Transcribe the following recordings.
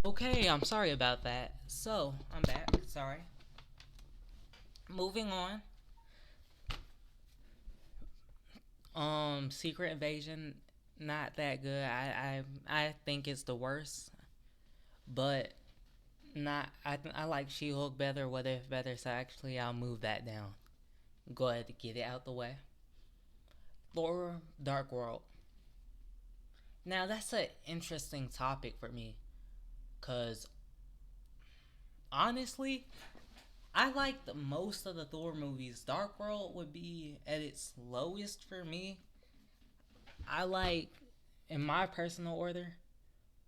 Okay, I'm sorry about that. So, I'm back. Sorry. Moving on. Secret Invasion, not that good. I think it's the worst, but not. I like She-Hulk better. What if better? So actually, I'll move that down. Go ahead to get it out the way. Thor: Dark World. Now that's an interesting topic for me, cause honestly, I like the most of the Thor movies. Dark World would be at its lowest for me. I like, in my personal order,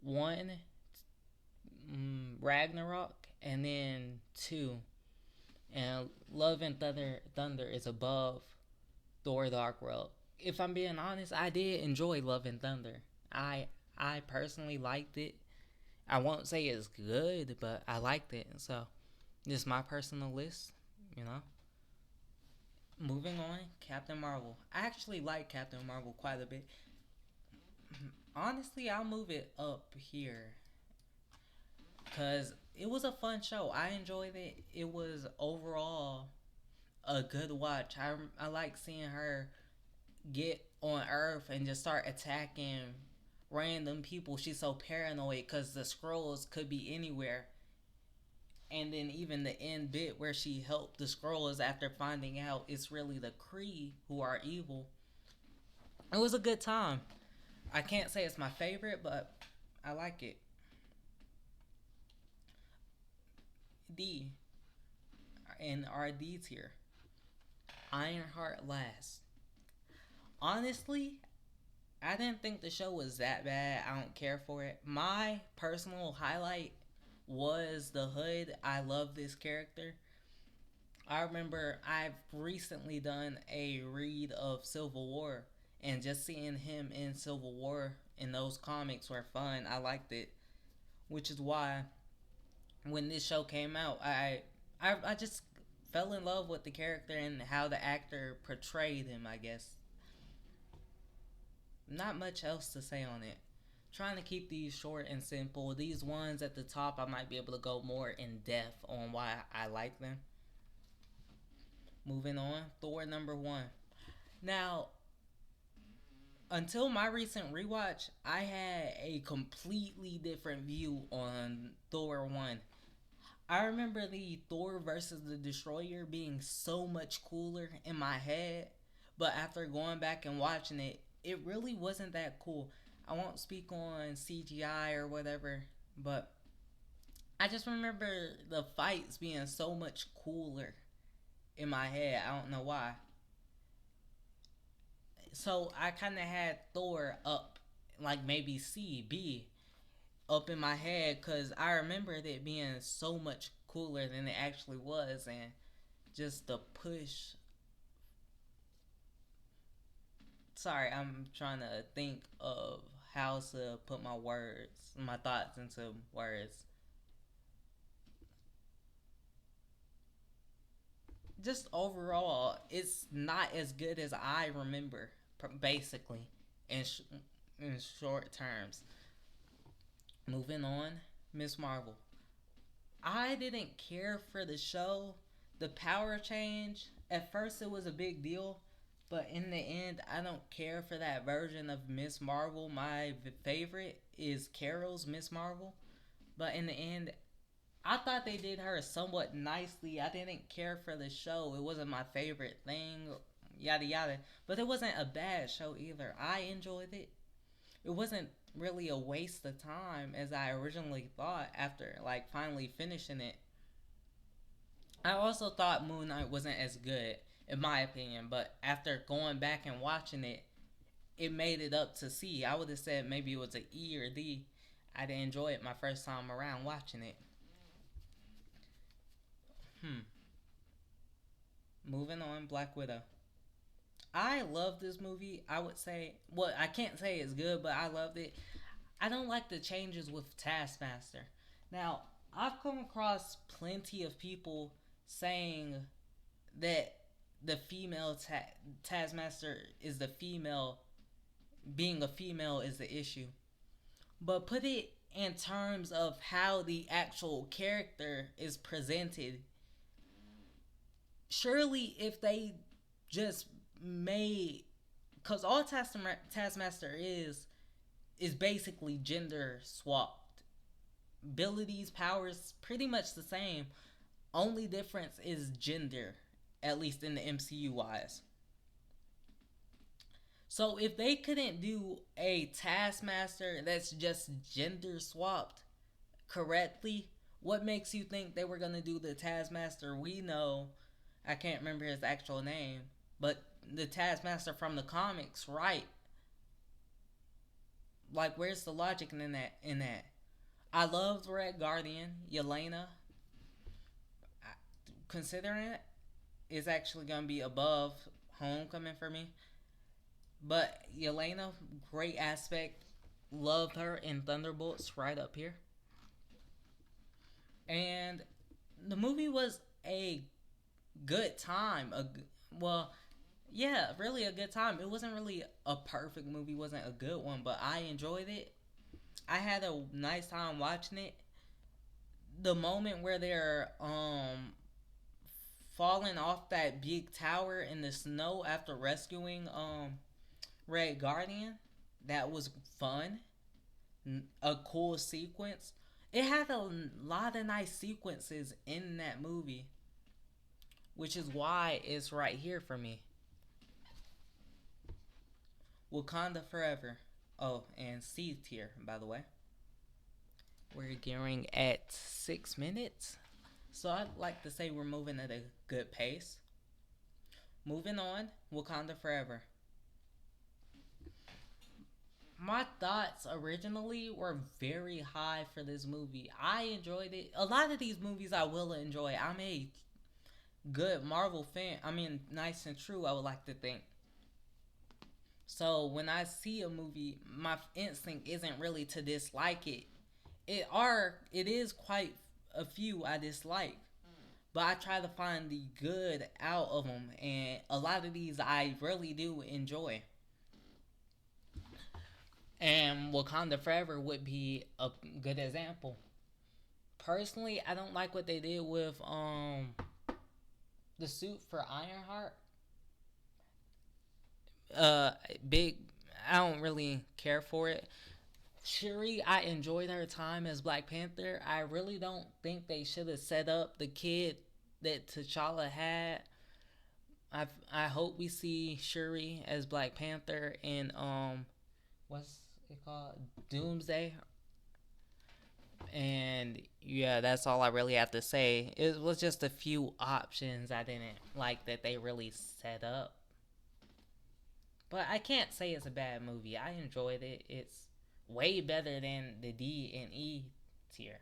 one, Ragnarok, and then two, and Love and Thunder is above Thor: Dark World. If I'm being honest, I did enjoy Love and Thunder. I personally liked it. I won't say it's good, but I liked it. So this is my personal list. You know. Moving on, Captain Marvel. I actually like Captain Marvel quite a bit. Honestly, I'll move it up here because it was a fun show. I enjoyed it. It was overall a good watch. I like seeing her get on Earth and just start attacking random people. She's so paranoid because the Skrulls could be anywhere. And then even the end bit where she helped the Skrulls after finding out it's really the Kree who are evil. It was a good time. I can't say it's my favorite, but I like it. D in our D tier. Ironheart last. Honestly, I didn't think the show was that bad. I don't care for it. My personal highlight was the Hood. I love this character. I remember I've recently done a read of Civil War, and just seeing him in Civil War in those comics were fun. I liked it, which is why when this show came out, I just fell in love with the character and how the actor portrayed him. I guess not much else to say on it. Trying to keep these short and simple. These ones at the top, I might be able to go more in depth on why I like them. Moving on, Thor number one. Now, until my recent rewatch, I had a completely different view on Thor 1. I remember the Thor versus the Destroyer being so much cooler in my head, but after going back and watching it, it really wasn't that cool. I won't speak on CGI or whatever, but I just remember the fights being so much cooler in my head. I don't know why. So I kind of had Thor up, like maybe C, B, up in my head because I remembered it being so much cooler than it actually was, and just the push. Sorry, I'm trying to think of how to put my thoughts into words. Just overall, it's not as good as I remember, basically, in, sh- in short terms. Moving on, Miss Marvel. I didn't care for the show. The power change, at first it was a big deal, but in the end, I don't care for that version of Miss Marvel. My favorite is Carol's Miss Marvel, but in the end, I thought they did her somewhat nicely. I didn't care for the show. It wasn't my favorite thing, yada yada. But it wasn't a bad show either. I enjoyed it. It wasn't really a waste of time as I originally thought after like finally finishing it. I also thought Moon Knight wasn't as good in my opinion, but after going back and watching it, it made it up to C. I would have said maybe it was an E or D. I didn't enjoy it my first time around watching it. Hmm. Moving on, Black Widow. I love this movie. I would say, well, I can't say it's good, but I loved it. I don't like the changes with Taskmaster. Now, I've come across plenty of people saying that the Taskmaster is the female, being a female is the issue. But put it in terms of how the actual character is presented. Surely, if they just made, because all Taskmaster is basically gender swapped. Abilities, powers, pretty much the same. Only difference is gender, at least in the MCU wise. So if they couldn't do a Taskmaster that's just gender swapped correctly, what makes you think they were gonna do the Taskmaster we know? I can't remember his actual name, but the Taskmaster from the comics, right? Like, where's the logic in that? I loved Red Guardian, Yelena. Considering it, is actually gonna be above Homecoming for me. But Yelena, great aspect. Loved her in Thunderbolts, right up here. And the movie was a good time. Well, yeah, really a good time. It wasn't really a perfect movie, wasn't a good one, but I enjoyed it. I had a nice time watching it. The moment where they're falling off that big tower in the snow after rescuing Red Guardian, that was fun. A cool sequence. It had a lot of nice sequences in that movie, which is why it's right here for me. Wakanda Forever. Oh, and C tier, by the way. We're gearing at 6 minutes. So I'd like to say we're moving at a good pace. Moving on, Wakanda Forever. My thoughts originally were very high for this movie. I enjoyed it. A lot of these movies I will enjoy. I'm a good Marvel fan. I mean, nice and true, I would like to think. So when I see a movie, my instinct isn't really to dislike it. It is quite a few I dislike, but I try to find the good out of them, and a lot of these I really do enjoy. And Wakanda Forever would be a good example. Personally, I don't like what they did with the suit for Ironheart. Uh, big. I don't really care for it. Shuri, I enjoyed her time as Black Panther. I really don't think they should have set up the kid that T'Challa had. I hope we see Shuri as Black Panther in what's it called, Doomsday. And yeah, that's all I really have to say. It was just a few options I didn't like that they really set up. But I can't say it's a bad movie. I enjoyed it. It's way better than the D and E tier.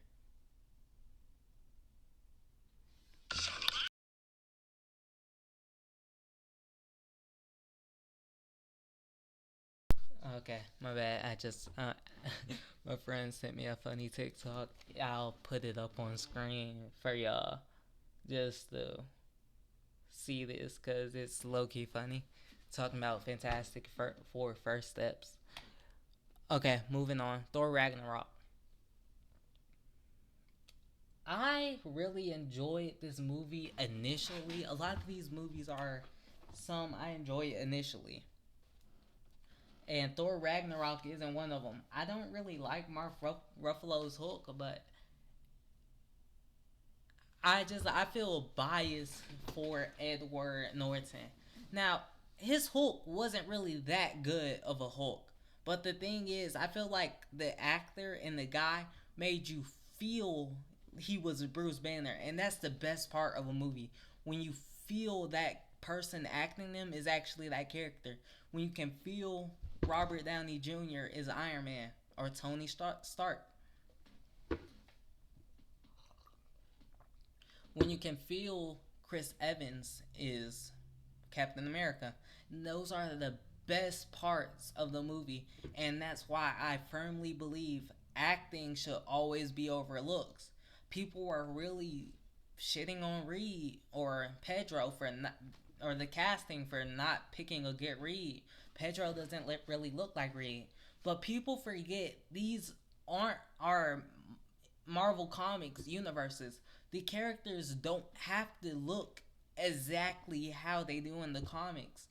Okay, my bad. I just my friend sent me a funny TikTok. I'll put it up on screen for y'all just to see this because it's low key funny. Talking about Fantastic Four first steps. Okay, moving on. Thor Ragnarok. I really enjoyed this movie initially. A lot of these movies are some I enjoy initially. And Thor Ragnarok isn't one of them. I don't really like Mark Ruffalo's Hulk, but I feel biased for Edward Norton. Now, his Hulk wasn't really that good of a Hulk. But the thing is, I feel like the actor and the guy made you feel he was Bruce Banner, and that's the best part of a movie, when you feel that person acting them is actually that character. When you can feel Robert Downey Jr. is Iron Man or Tony Stark. When you can feel Chris Evans is Captain America. Those are the best parts of the movie, and that's why I firmly believe acting should always be overlooked. People were really shitting on Reed or Pedro for not, or the casting for not picking a good Reed. Pedro doesn't really look like Reed, but people forget these aren't our Marvel Comics universes. The characters don't have to look exactly how they do in the comics.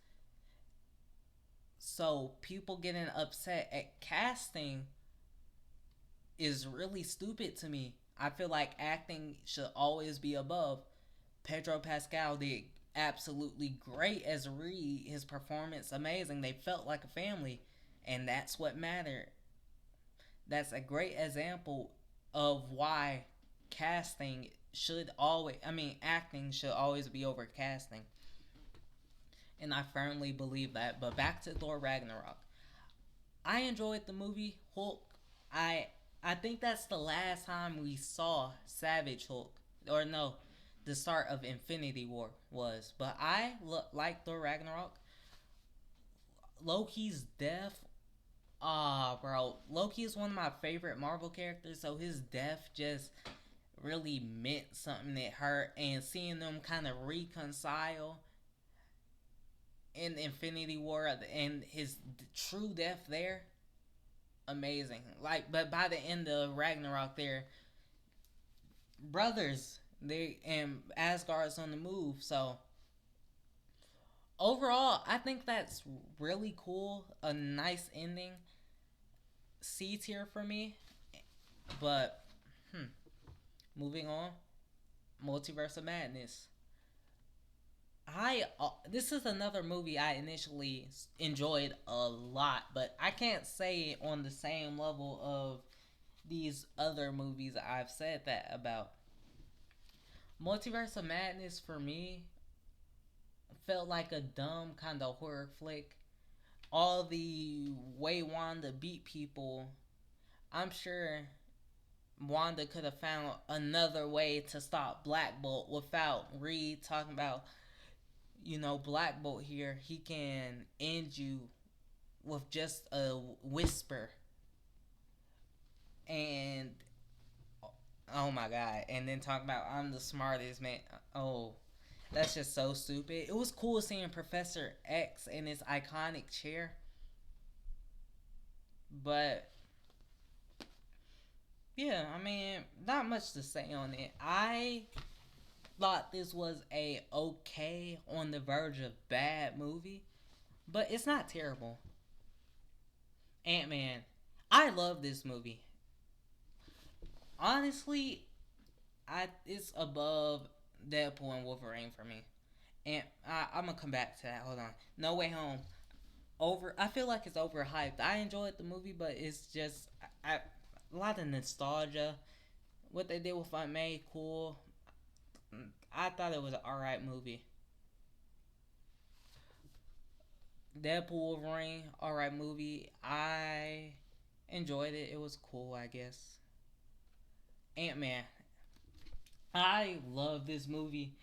So people getting upset at casting is really stupid to me. I feel like acting should always be above. Pedro Pascal did absolutely great as Reed. His performance amazing. They felt like a family, and that's what mattered. That's a great example of why casting should always, I mean, acting should always be over casting. And I firmly believe that. But back to Thor Ragnarok. I enjoyed the movie Hulk. I I think that's the last time we saw Savage Hulk, or no, the start of Infinity War was. But I like Thor Ragnarok. Loki's death. Bro, Loki is one of my favorite Marvel characters, so his death just really meant something that hurt. And seeing them kind of reconcile in Infinity War and his true death there, amazing. Like, but by the end of Ragnarok, they're brothers. They and Asgard's on the move. So overall, I think that's really cool. A nice ending. C tier for me. But moving on, Multiverse of Madness. I This is another movie I initially enjoyed a lot, but I can't say on the same level of these other movies I've said that about. Multiverse of Madness for me felt like a dumb kind of horror flick. All the way Wanda beat people, I'm sure Wanda could have found another way to stop Black Bolt without Reed talking about, Black Bolt here. He can end you with just a whisper. And oh my god. And then talking about I'm the smartest man. Oh, that's just so stupid. It was cool seeing Professor X in his iconic chair. But yeah, I mean, not much to say on it. I thought this was a okay on the verge of bad movie, but it's not terrible. Ant-Man. I love this movie. Honestly, it's above Deadpool and Wolverine for me. And I'm gonna come back to that. Hold on. No Way Home. I feel like it's overhyped. I enjoyed the movie, but it's just a lot of nostalgia. What they did with Aunt May, cool. I thought it was an alright movie. Deadpool Wolverine, alright movie. I enjoyed it. It was cool, I guess. Ant Man. I love this movie.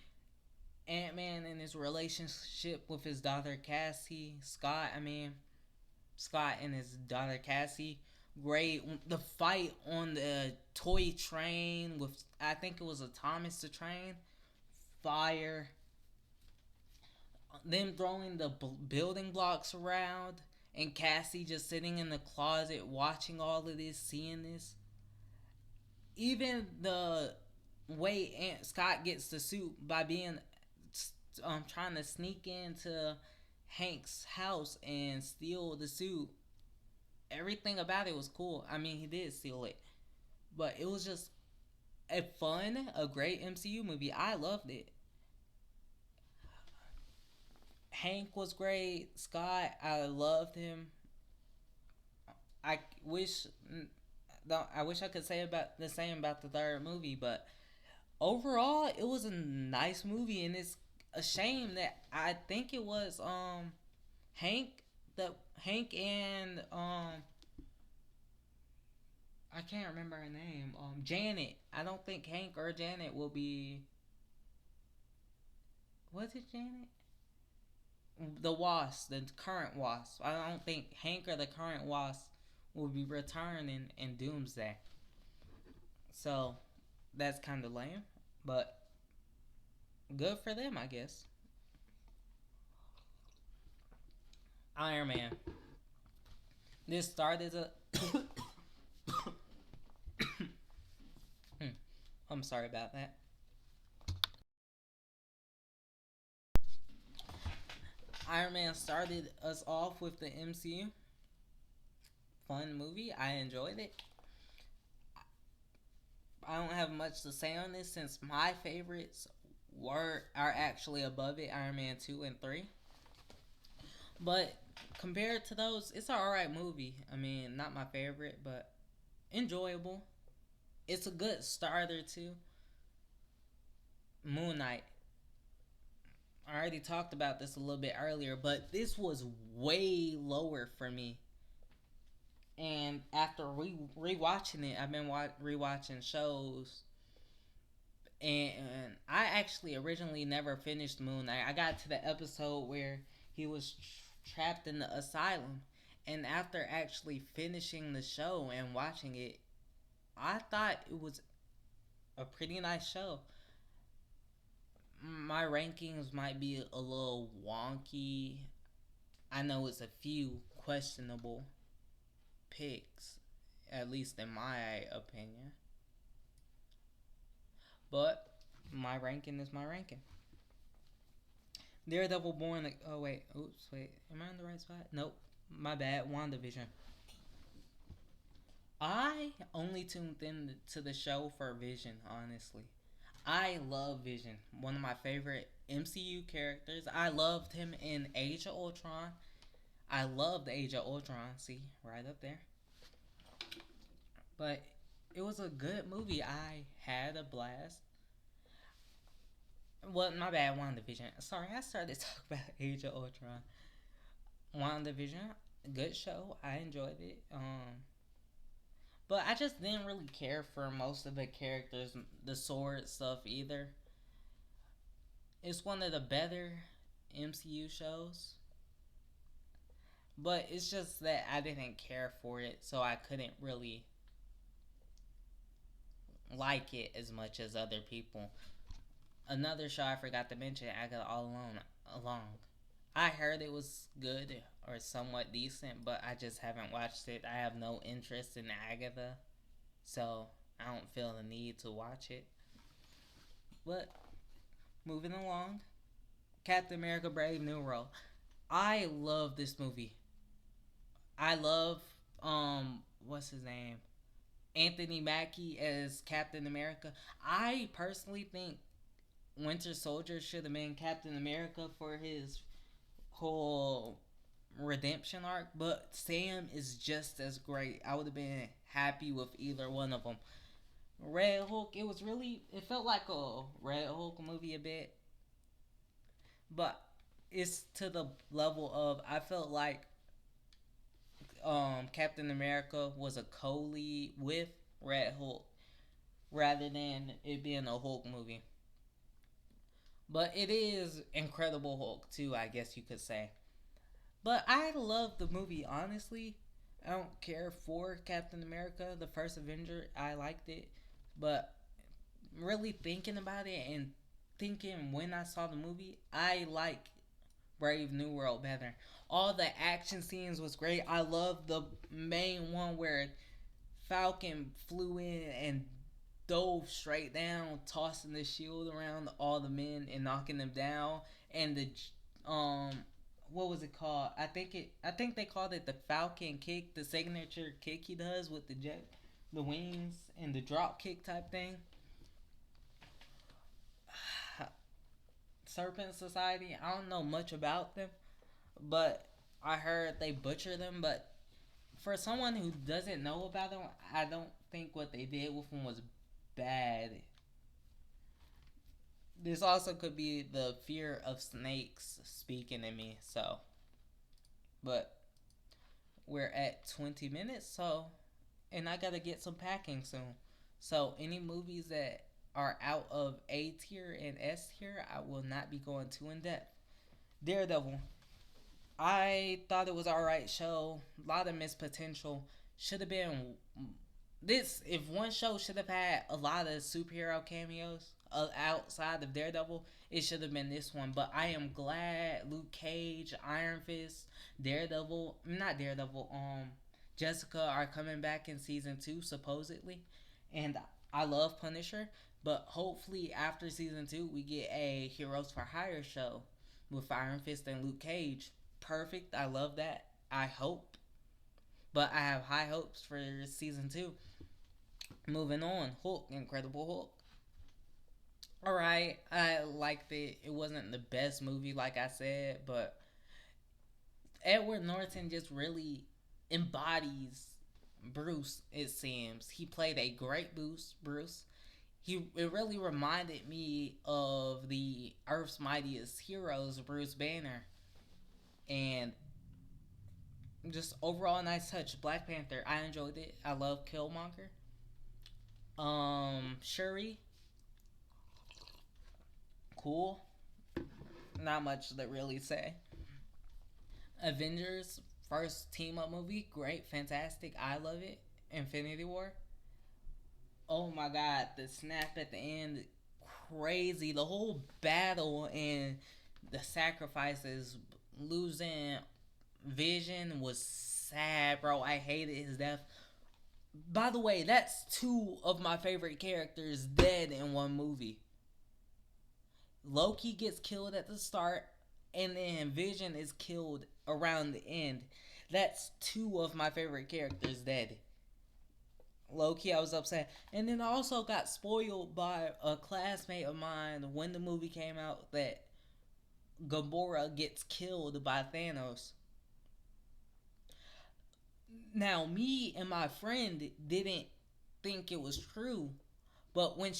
Ant Man and his relationship with his daughter Cassie, Scott and his daughter Cassie. Great. The fight on the toy train with, I think it was a Thomas the Train. Fire. Them throwing the building blocks around and Cassie just sitting in the closet watching all of this, seeing this. Even the way Aunt Scott gets the suit by being trying to sneak into Hank's house and steal the suit. Everything about it was cool. I mean, he did steal it, but it was just a great MCU movie. I loved it. Hank was great. Scott, I loved him. I wish, I wish I could say about the same about the third movie, but overall, it was a nice movie, and it's a shame that I think it was Hank, the Hank and I can't remember her name. Janet. I don't think Hank or Janet will be. Was it Janet? The Wasp, the current Wasp. I don't think Hank or the current Wasp will be returning in Doomsday. So that's kind of lame, but good for them, I guess. Iron Man. This started as a I'm sorry about that. Iron Man started us off with the MCU. Fun movie. I enjoyed it. I don't have much to say on this since my favorites are actually above it, Iron Man 2 and 3. But compared to those, it's an alright movie. I mean, not my favorite, but enjoyable. It's a good starter to Moon Knight. I already talked about this a little bit earlier, but this was way lower for me. And after rewatching it, I've been rewatching shows, and I actually originally never finished Moon Knight. I got to the episode where he was trapped in the asylum, and after actually finishing the show and watching it, I thought it was a pretty nice show. My rankings might be a little wonky. I know it's a few questionable picks, at least in my opinion. But my ranking is my ranking. Daredevil born. Oh wait, oops, wait. Am I in the right spot? Nope. My bad. WandaVision. I only tuned in to the show for Vision, honestly. I love Vision. One of my favorite MCU characters. I loved him in Age of Ultron. I loved Age of Ultron. See, right up there. But it was a good movie. I had a blast. Well, my bad, WandaVision. Sorry, I started to talk about Age of Ultron. WandaVision, good show. I enjoyed it. But I just didn't really care for most of the characters, the sword stuff either. It's one of the better MCU shows. But it's just that I didn't care for it, so I couldn't really like it as much as other people. Another show I forgot to mention, Agatha All Along. I heard it was good or somewhat decent, but I just haven't watched it. I have no interest in Agatha, so I don't feel the need to watch it. But moving along, Captain America: Brave New World. I love this movie. I love what's his name? Anthony Mackie as Captain America. I personally think Winter Soldier should have been Captain America for his whole redemption arc, but Sam is just as great. I would have been happy with either one of them. Red Hulk, it felt like a Red Hulk movie a bit, but it's to the level of I felt like Captain America was a co-lead with Red Hulk rather than it being a Hulk movie. But it is Incredible Hulk too, I guess you could say. But I love the movie, honestly. I don't care for Captain America, the first Avenger. I liked it. But really thinking about it and thinking when I saw the movie, I like Brave New World better. All the action scenes was great. I love the main one where Falcon flew in and dove straight down, tossing the shield around all the men and knocking them down. And the um, what was it called? I think they called it the Falcon kick, the signature kick he does with the wings and the drop kick type thing. Serpent Society. I don't know much about them, but I heard they butcher them. But for someone who doesn't know about them, I don't think what they did with them was bad. This also could be the fear of snakes speaking in me. So, but we're at 20 minutes, so and I gotta get some packing soon. So any movies that are out of A tier and S tier, I will not be going too in depth. Daredevil. I thought it was alright show. A lot of missed potential. Should have been this. If one show should have had a lot of superhero cameos outside of Daredevil, it should have been this one. But I am glad Luke Cage, Iron Fist, Daredevil, not Daredevil, Jessica are coming back in season 2 supposedly, and I love Punisher, but hopefully after season 2 we get a Heroes for Hire show with Iron Fist and Luke Cage. Perfect. I love that. I hope, but I have high hopes for season 2. Moving on, Hulk, Incredible Hulk. All right, I liked it. It wasn't the best movie, like I said, but Edward Norton just really embodies Bruce. It seems he played a great Bruce. It really reminded me of the Earth's Mightiest Heroes, Bruce Banner, and just overall nice touch. Black Panther, I enjoyed it. I love Killmonger. Shuri, cool. Not much to really say. Avengers first team up movie, great, fantastic. I love it. Infinity War. Oh my god, the snap at the end, crazy. The whole battle and the sacrifices, losing Vision was sad, bro. I hated his death. By the way, that's two of my favorite characters dead in one movie. Loki gets killed at the start, and then Vision is killed around the end. That's two of my favorite characters dead. Loki, I was upset. And then I also got spoiled by a classmate of mine when the movie came out that Gamora gets killed by Thanos. Now, me and my friend didn't think it was true, but when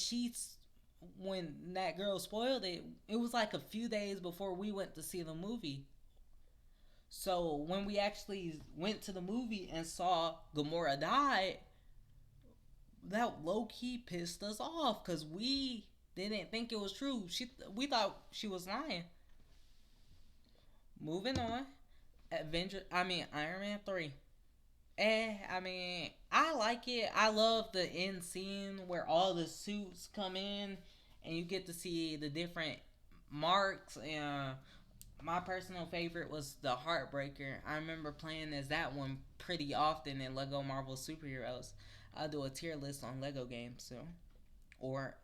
that girl spoiled it, it was like a few days before we went to see the movie. So when we actually went to the movie and saw Gamora die, that low key pissed us off because we didn't think it was true. We thought she was lying. Moving on, Iron Man 3. I like it. I love the end scene where all the suits come in and you get to see the different marks. And my personal favorite was the Heartbreaker. I remember playing as that one pretty often in Lego Marvel Superheroes. I'll do a tier list on Lego games soon. Or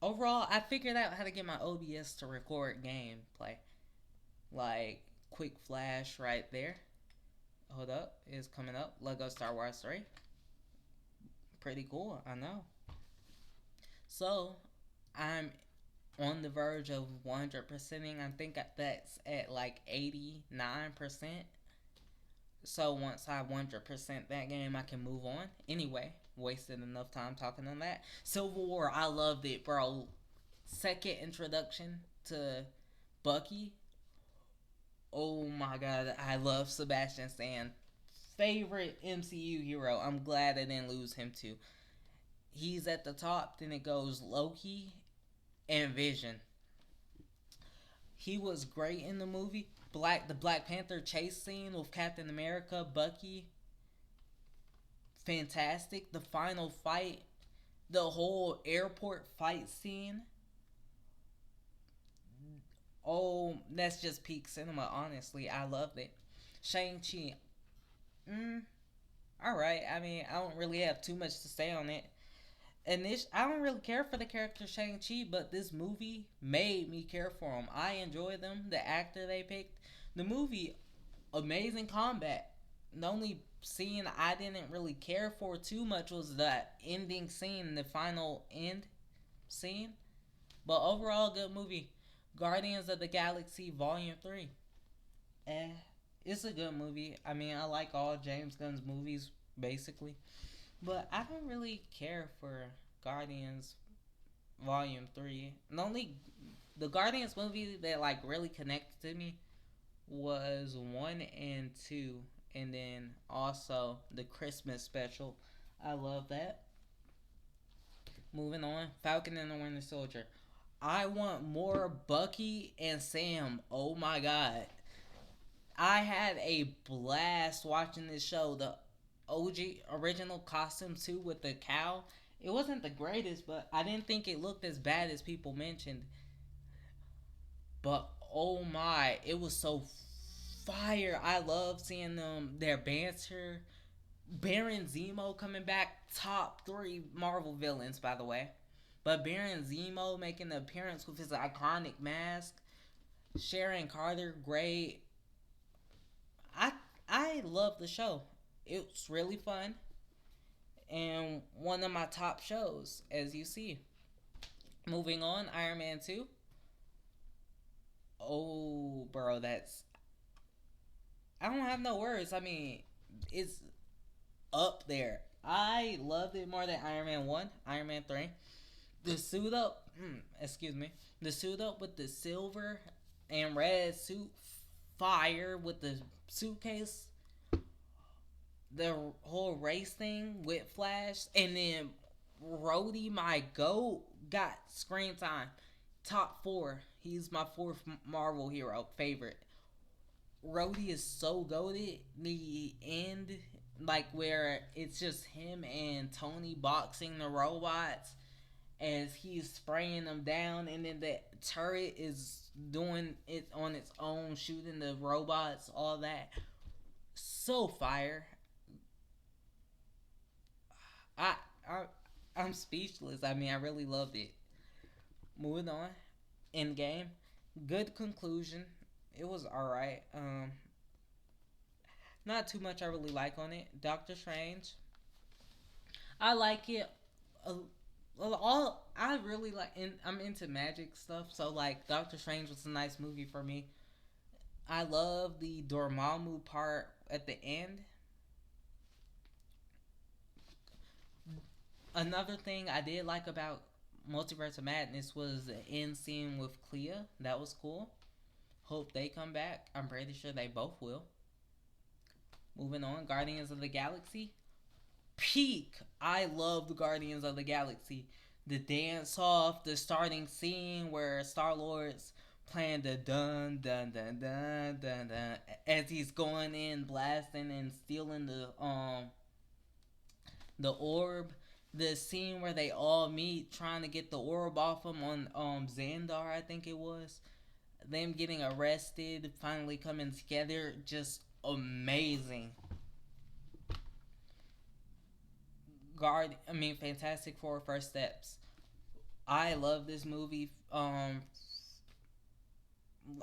overall, I figured out how to get my OBS to record gameplay. Like quick flash right there. Hold up, is coming up. Lego Star Wars 3. Pretty cool, I know. So, I'm on the verge of 100%ing. I think that's at like 89%. So, once I 100% that game, I can move on. Anyway, wasted enough time talking on that. Civil War, I loved it, bro. Second introduction to Bucky. Oh my god, I love Sebastian Stan. Favorite MCU hero. I'm glad I didn't lose him too. He's at the top, then it goes Loki and Vision. He was great in the movie. The Black Panther chase scene with Captain America, Bucky. Fantastic. The final fight, the whole airport fight scene. Oh, that's just peak cinema, honestly. I loved it. Shang-Chi. Alright. I don't really have too much to say on it. And I don't really care for the character Shang-Chi, but this movie made me care for him. I enjoy them, the actor they picked. The movie, amazing combat. The only scene I didn't really care for too much was that ending scene, the final end scene. But overall, good movie. Guardians of the Galaxy Volume 3. It's a good movie. I like all James Gunn's movies, basically. But I don't really care for Guardians Volume 3. The Guardians movie that like really connected to me was 1 and 2. And then also the Christmas special. I love that. Moving on, Falcon and the Winter Soldier. I want more Bucky and Sam. Oh my god. I had a blast watching this show. The OG original costume too with the cow. It wasn't the greatest, but I didn't think it looked as bad as people mentioned. But oh my, it was so fire. I love seeing them, their banter, Baron Zemo coming back, top 3 Marvel villains, by the way. But Baron Zemo making an appearance with his iconic mask. Sharon Carter, great. I I love the show. It's really fun and one of my top shows, as you see. Moving on, Iron Man 2. Oh, bro, that's. I don't have no words. I mean, it's up there. I loved it more than Iron Man 1, Iron Man 3. The suit up, excuse me. The suit up with the silver and red suit, fire with the suitcase, the whole race thing with Flash, and then Rhodey, my goat, got screen time. Top 4. He's my 4th Marvel hero favorite. Rhodey is so goated. The end, like where it's just him and Tony boxing the robots as he's spraying them down, and then the turret is doing it on its own, shooting the robots, all that. So fire. I I I'm speechless. I mean, I really loved it. Moving on. End game. Good conclusion. It was alright. Not too much I really like on it. Doctor Strange. I like it. All I really like. I'm into magic stuff, so like Doctor Strange was a nice movie for me. I love the Dormammu part at the end. Another thing I did like about Multiverse of Madness was the end scene with Clea. That was cool. Hope they come back. I'm pretty sure they both will. Moving on, Guardians of the Galaxy. Peak. I love the Guardians of the Galaxy. The dance off, the starting scene where Star Lord's playing the dun dun dun dun dun dun as he's going in blasting and stealing the orb. The scene where they all meet trying to get the orb off him on Xandar, I think it was. Them getting arrested, finally coming together, just amazing. Fantastic Four First Steps. I love this movie. I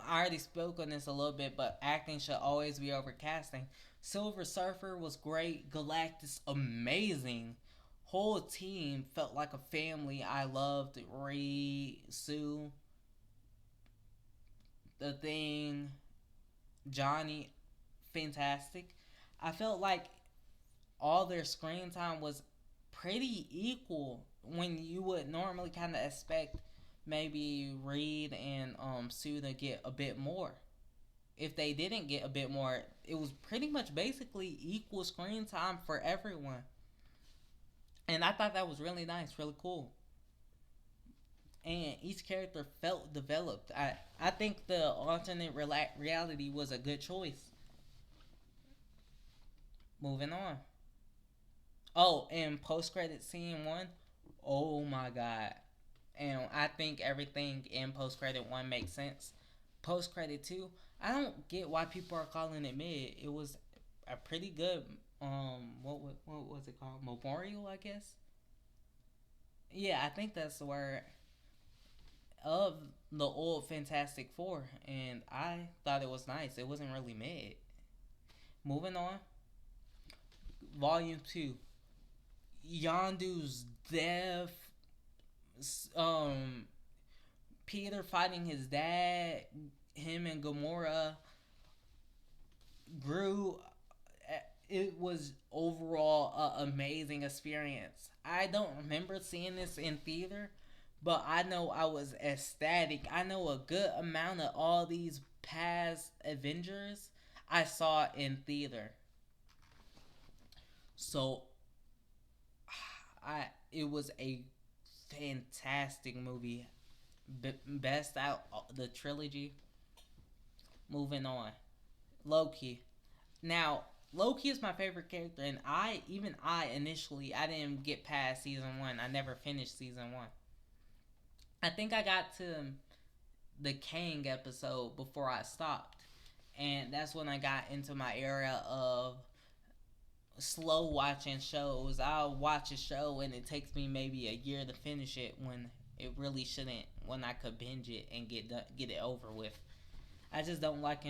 already spoke on this a little bit, but acting should always be over casting. Silver Surfer was great. Galactus, amazing. Whole team felt like a family. I loved Ree, Sue, the Thing, Johnny, fantastic. I felt like all their screen time was pretty equal when you would normally kind of expect maybe Reed and Sue to get a bit more. If they didn't get a bit more, it was pretty much basically equal screen time for everyone. And I thought that was really nice, really cool. And each character felt developed. I think the alternate reality was a good choice. Moving on. Oh, and post credit scene 1. Oh my god. And I think everything in post credit 1 makes sense. Post credit 2, I don't get why people are calling it mid. It was a pretty good what was it called? Memorial, I guess. Yeah, I think that's the word of the old Fantastic Four, and I thought it was nice. It wasn't really mid. Moving on, Volume 2. Yondu's death, um, Peter fighting his dad, him and Gamora, grew. It was overall an amazing experience. I don't remember seeing this in theater, but I know I was ecstatic. I know a good amount of all these past Avengers I saw in theater. So I it was a fantastic movie. Best out the trilogy. Moving on, Loki. Now Loki is my favorite character, and I initially I didn't get past season 1. I never finished season 1. I think I got to the Kang episode before I stopped, and that's when I got into my era of slow watching shows. I'll watch a show and it takes me maybe a year to finish it when it really shouldn't. When I could binge it and get it over with. I just don't like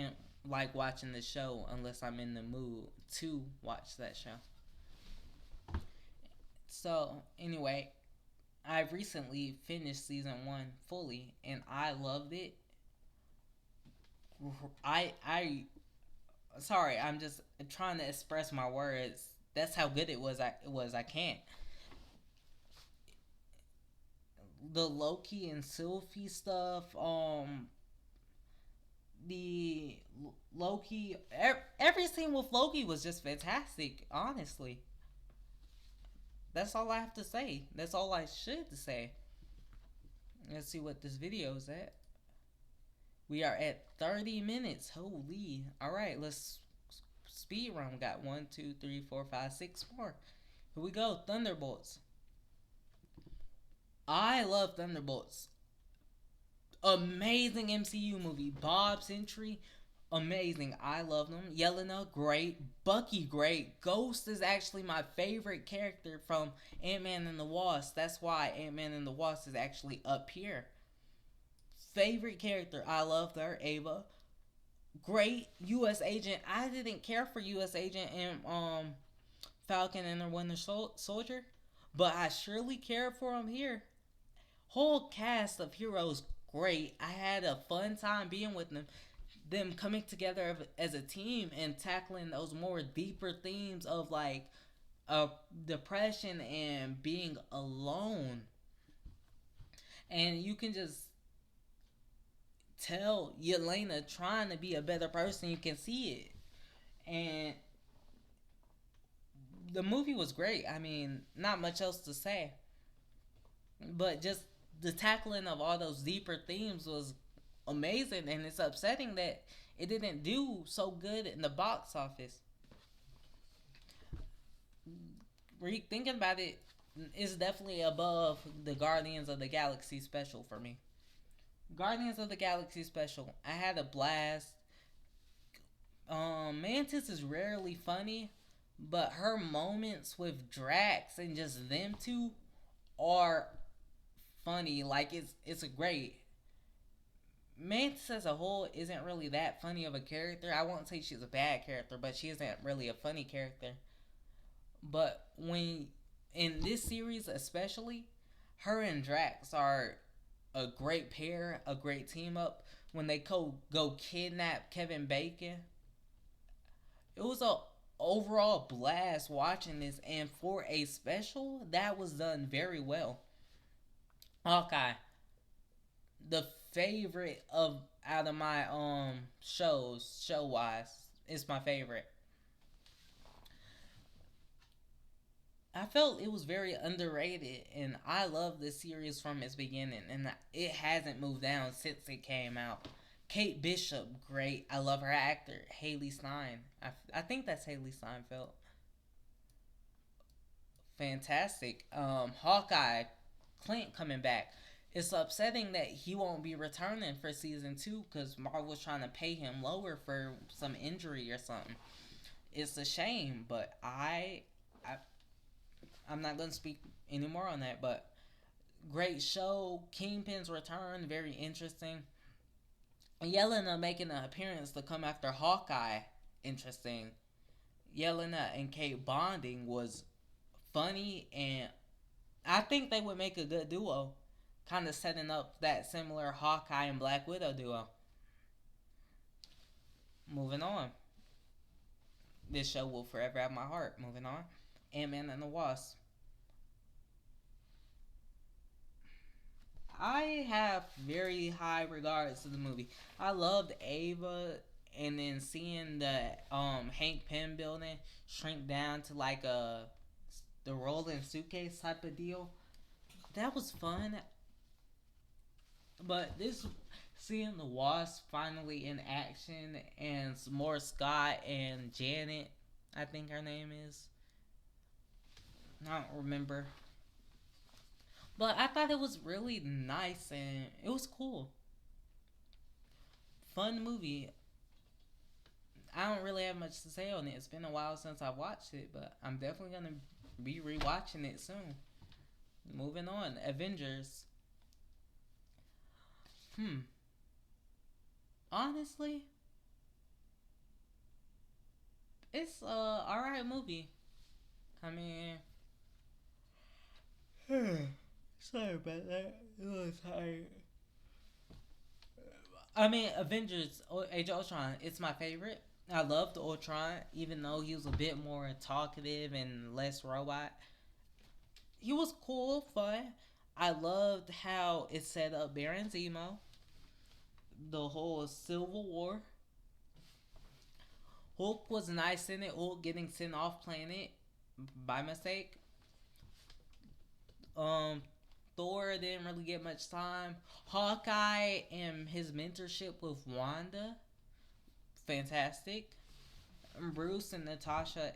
watching the show unless I'm in the mood to watch that show. So anyway, I've recently finished season one fully and I loved it. I sorry, I'm just trying to express my words. That's how good it was. I can't. The Loki and Sylvie stuff. The Loki. Every scene with Loki was just fantastic. Honestly, that's all I have to say. That's all I should say. Let's see what this video is at. We are at 30 minutes. Holy. All right, let's speed run. We got 1, 2, 3, 4, 5, 6 more. Here we go. Thunderbolts. I love Thunderbolts. Amazing MCU movie. Bob Century, amazing. I love them. Yelena, great. Bucky, great. Ghost is actually my favorite character from Ant-Man and the Wasp. That's why Ant-Man and the Wasp is actually up here. Favorite character. I love her. Ava. Great. U.S. Agent. I didn't care for U.S. Agent and Falcon and the Winter Soldier, but I surely care for him here. Whole cast of heroes great. I had a fun time being with them coming together as a team and tackling those more deeper themes of like depression and being alone. And you can just tell Yelena trying to be a better person. You can see it. And the movie was great. I mean, not much else to say. But just the tackling of all those deeper themes was amazing, and it's upsetting that it didn't do so good in the box office. Thinking about it, it's definitely above the Guardians of the Galaxy special for me. Guardians of the Galaxy special, I had a blast. Mantis is rarely funny, but her moments with Drax and just them two are funny. Like it's a great. Mantis as a whole isn't really that funny of a character. I won't say she's a bad character, but she isn't really a funny character. But when in this series especially, her and Drax are a great pair, a great team up. When they go kidnap Kevin Bacon, it was a overall blast watching this, and for a special, that was done very well. Hawkeye, the favorite of out of my show wise, is my favorite. I felt it was very underrated, and I love this series from its beginning, and it hasn't moved down since it came out. Kate Bishop, great. I love her actor, Haley Stein. I think that's Haley Steinfeld. Fantastic. Hawkeye, Clint coming back. It's upsetting that he won't be returning for season two because Marvel's trying to pay him lower for some injury or something. It's a shame, but I'm not gonna speak anymore on that. But great show. Kingpin's return, very interesting. Yelena making an appearance to come after Hawkeye, interesting. Yelena and Kate bonding was funny, and I think they would make a good duo, kind of setting up that similar Hawkeye and Black Widow duo. Moving on, this show will forever have my heart. Moving on, Ant-Man and the Wasp. I have very high regards to the movie. I loved Ava, and then seeing the Hank Pym building shrink down to like the rolling suitcase type of deal. That was fun. But this seeing the Wasp finally in action and some more Scott and Janet, I think her name is. I don't remember. But I thought it was really nice and it was cool. Fun movie. I don't really have much to say on it. It's been a while since I watched it, but I'm definitely gonna be rewatching it soon. Moving on, Avengers. Hmm. Honestly, it's a alright movie. I mean, sorry about that. It was hard. I mean, Avengers Age of Ultron. It's my favorite. I loved Ultron, even though he was a bit more talkative and less robot. He was cool, fun. I loved how it set up Baron Zemo, the whole Civil War. Hulk was nice in it. Hulk getting sent off planet by mistake. Um, Thor didn't really get much time. Hawkeye and his mentorship with Wanda, fantastic. Bruce and Natasha,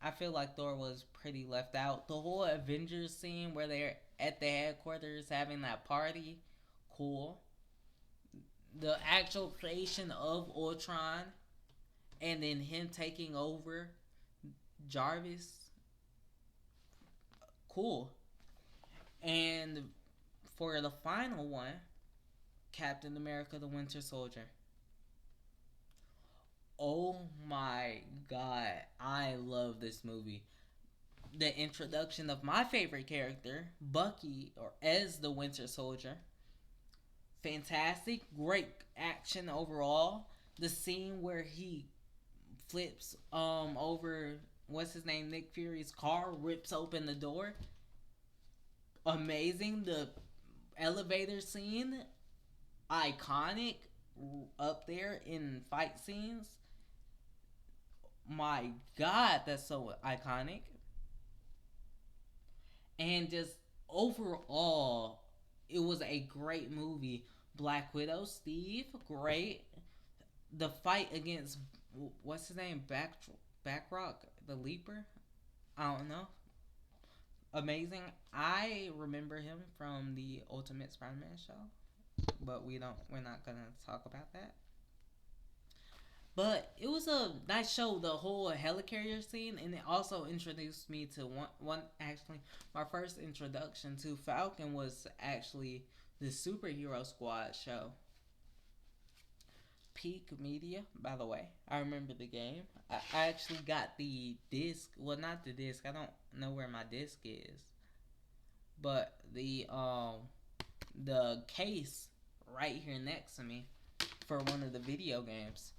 I feel like Thor was pretty left out. The whole Avengers scene where they're at the headquarters having that party, cool. The actual creation of Ultron and then him taking over Jarvis, cool. And for the final one, Captain America the Winter Soldier. Oh my god, I love this movie. The introduction of my favorite character, Bucky, or as the Winter Soldier. Fantastic, great action overall. The scene where he flips over what's his name, Nick Fury's car, rips open the door. Amazing. The elevator scene, iconic, up there in fight scenes. My god, that's so iconic. And just overall, it was a great movie. Black Widow, Steve, great. The fight against what's his name, Backrock, the Leaper. I don't know. Amazing. I remember him from the Ultimate Spider-Man show, but We're not gonna talk about that. But it was a nice show, the whole helicarrier scene, and it also introduced me to one actually, my first introduction to Falcon was actually the Superhero Squad show. Peak Media, by the way. I remember the game. I actually got the disc. Well, not the disc. I don't know where my disc is, but the case right here next to me for one of the video games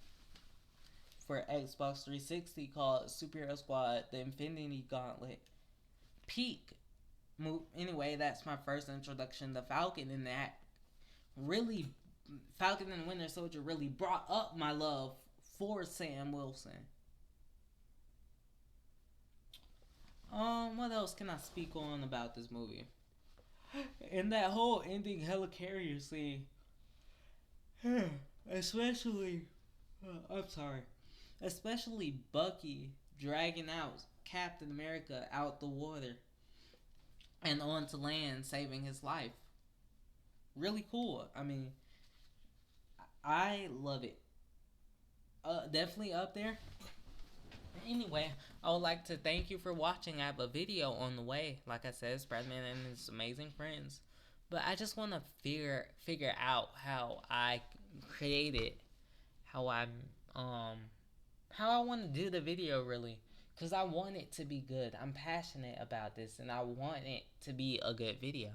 for Xbox 360 called Superhero Squad: The Infinity Gauntlet. Peak. Anyway, that's my first introduction to Falcon, and that really, Falcon and Winter Soldier really brought up my love for Sam Wilson. What else can I speak on about this movie? And that whole ending helicarrier scene, especially, I'm sorry, especially Bucky dragging out Captain America out the water and onto land, saving his life. Really cool. I mean, I love it. Definitely up there. Anyway, I would like to thank you for watching. I have a video on the way. Like I said, Spider-Man and his amazing friends. But I just want to figure out how I created, how I um how I want to do the video really, cuz I want it to be good. I'm passionate about this and I want it to be a good video.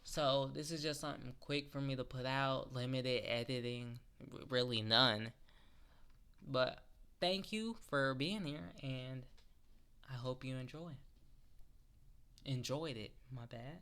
So, this is just something quick for me to put out, limited editing, really none. But thank you for being here and I hope you enjoyed it. My bad.